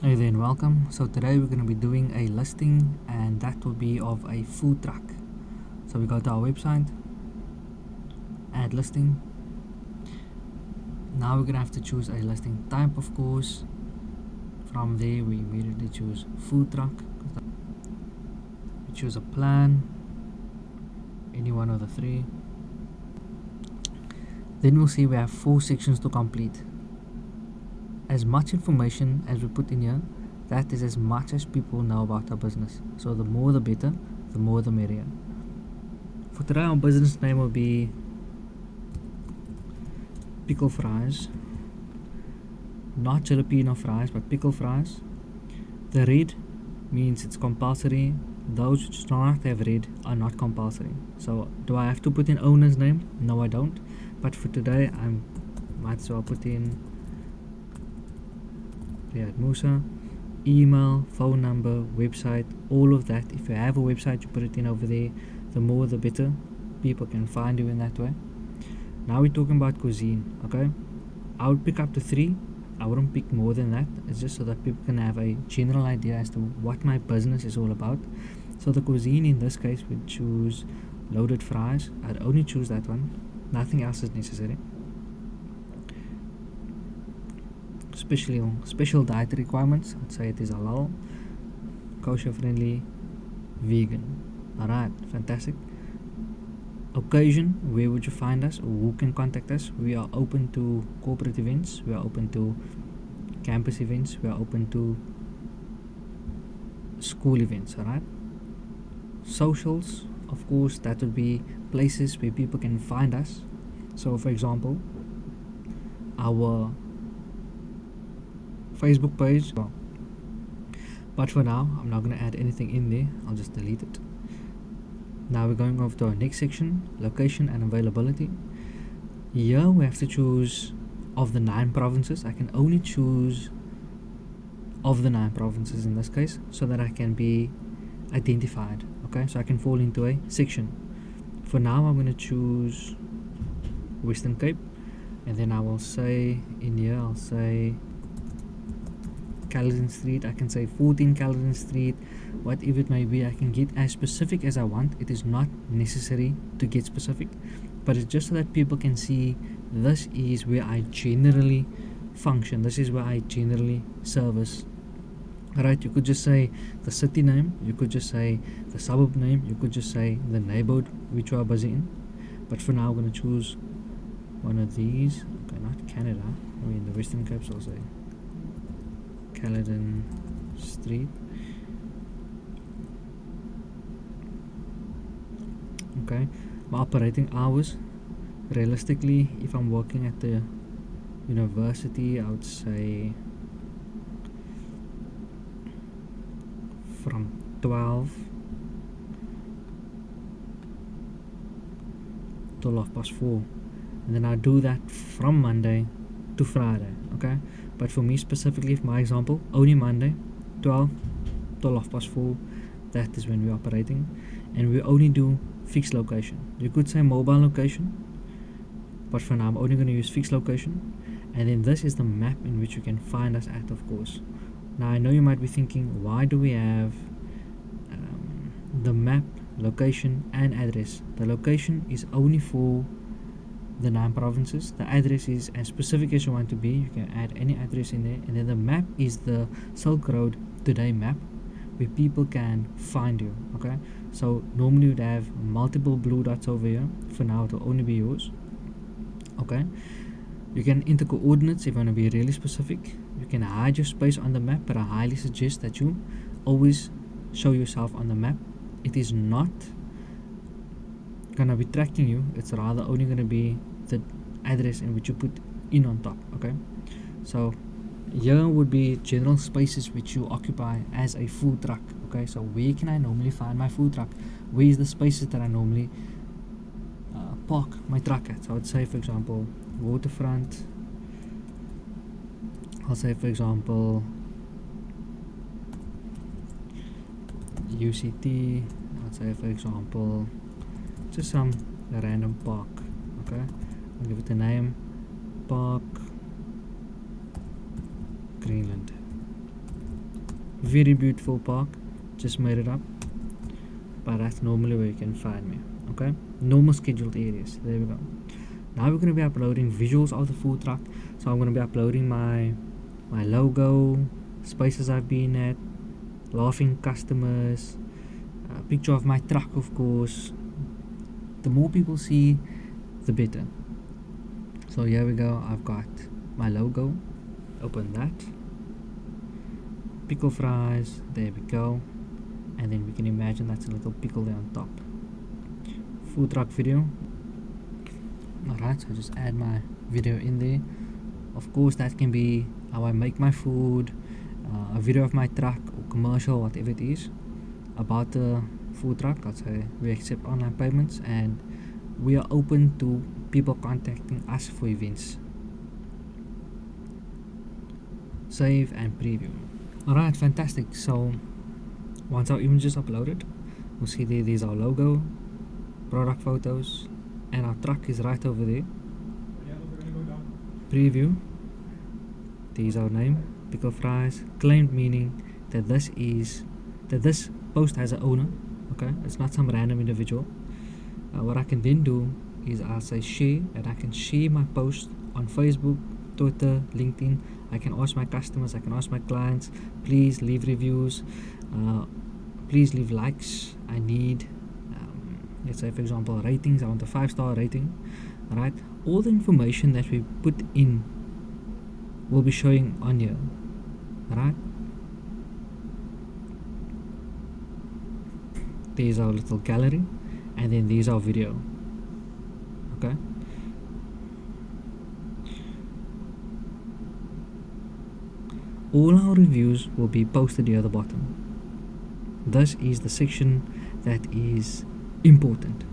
Hey there and welcome. So today we're going to be doing a listing, and that will be of a food truck. So we go to our website, add listing. Now we're going to have to choose a listing type, of course. From there we immediately choose food truck. We choose a plan, any one of the three. Then we'll see we have 4 sections to complete. As much information as we put in here, that is as much as people know about our business. So the more the better, the more the merrier. For today our business name will be pickle fries. Not jalapeno fries, but pickle fries. The red means it's compulsory. Those which do not have red are not compulsory. So do I have to put in owner's name? No, I don't. But for today I might as well put in Riyad Musa, email, phone number, website, all of that. If you have a website, you put it in over there. The more the better. People can find you in that way. Now we're talking about cuisine, okay? I would pick up to 3. I wouldn't pick more than that. It's just so that people can have a general idea as to what my business is all about. So the cuisine in this case, we choose loaded fries. I'd only choose that one. Nothing else is necessary. Special diet requirements, I'd say it is halal, kosher friendly, vegan. Alright, fantastic. Occasion, where would you find us, or who can contact us? We are open to corporate events, we are open to campus events, we are open to school events. Alright, socials, of course, that would be places where people can find us. So for example, our Facebook page. But for now, I'm not going to add anything in there. I'll just delete it. Now we're going over to our next section, location and availability. Here we have to choose of the 9 provinces. I can only choose of the 9 provinces in this case, so that I can be identified. Okay, so I can fall into a section. For now, I'm going to choose Western Cape, and then I will say in here, I'll say Caledon Street. I can say 14 Caledon Street, whatever it may be. I can get as specific as I want. It is not necessary to get specific, but it's just so that people can see this is where I generally function, this is where I generally service. Alright, you could just say the city name, you could just say the suburb name, you could just say the neighborhood which you are busy in. But for now, I'm going to choose one of these. Okay, not Canada, I mean the Western Cape, so I'll say Caledon Street. Okay, my operating hours, realistically, if I'm working at the university, I would say from 12 till 4:30, and then I do that from Monday to Friday. Okay, but for me specifically, for my example, only Monday 12 till 4:30, that is when we're operating, and we only do fixed location. You could say mobile location, but for now I'm only going to use fixed location. And then this is the map in which you can find us at, of course. Now I know you might be thinking, why do we have the map, location and address? The location is only for the 9 provinces. The address is as specific as you want to be. You can add any address in there. And then the map is the Silk Road Today map, where people can find you. Okay, so normally you'd have multiple blue dots over here. For now it will only be yours. Okay, you can enter coordinates if you want to be really specific. You can hide your space on the map, but I highly suggest that you always show yourself on the map. It is not gonna be tracking you, it's rather only gonna be the address in which you put in on top. Okay, so here would be general spaces which you occupy as a food truck. Okay, so where can I normally find my food truck? Where is the spaces that I normally park my truck at? So I would say, for example, waterfront. I'll say, for example, UCT. I'll say, for example, just some random park. Okay, I'll give it a name, Park Greenland. Very beautiful park, just made it up, but that's normally where you can find me. Okay, normal scheduled areas. There we go. Now we're going to be uploading visuals of the food truck. So I'm going to be uploading my logo, spaces I've been at, laughing customers, a picture of my truck, of course. The more people see, the better. So here we go. I've got my logo. Open that. Pickle fries. There we go. And then we can imagine that's a little pickle there on top. Food truck video. Alright, so just add my video in there. Of course, that can be how I make my food, a video of my truck or commercial, whatever it is. About the food truck, I'll say we accept online payments and we are open to people contacting us for events. Save and preview. Alright, fantastic. So once our image is uploaded, we'll see there's our logo, product photos, and our truck is right over there. Preview. There's our name, pickle fries. Claimed, meaning that this post has an owner. Okay, it's not some random individual. What I can then do is I'll say share, and I can share my post on Facebook, Twitter, LinkedIn. I can ask my customers, I can ask my clients, please leave reviews, please leave likes. I need let's say for example ratings. I want a 5-star rating. Alright, all the information that we put in will be showing on here. Alright, there's our little gallery, and then there's our video. Okay, all our reviews will be posted here at the bottom. This is the section that is important.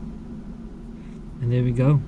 And there we go.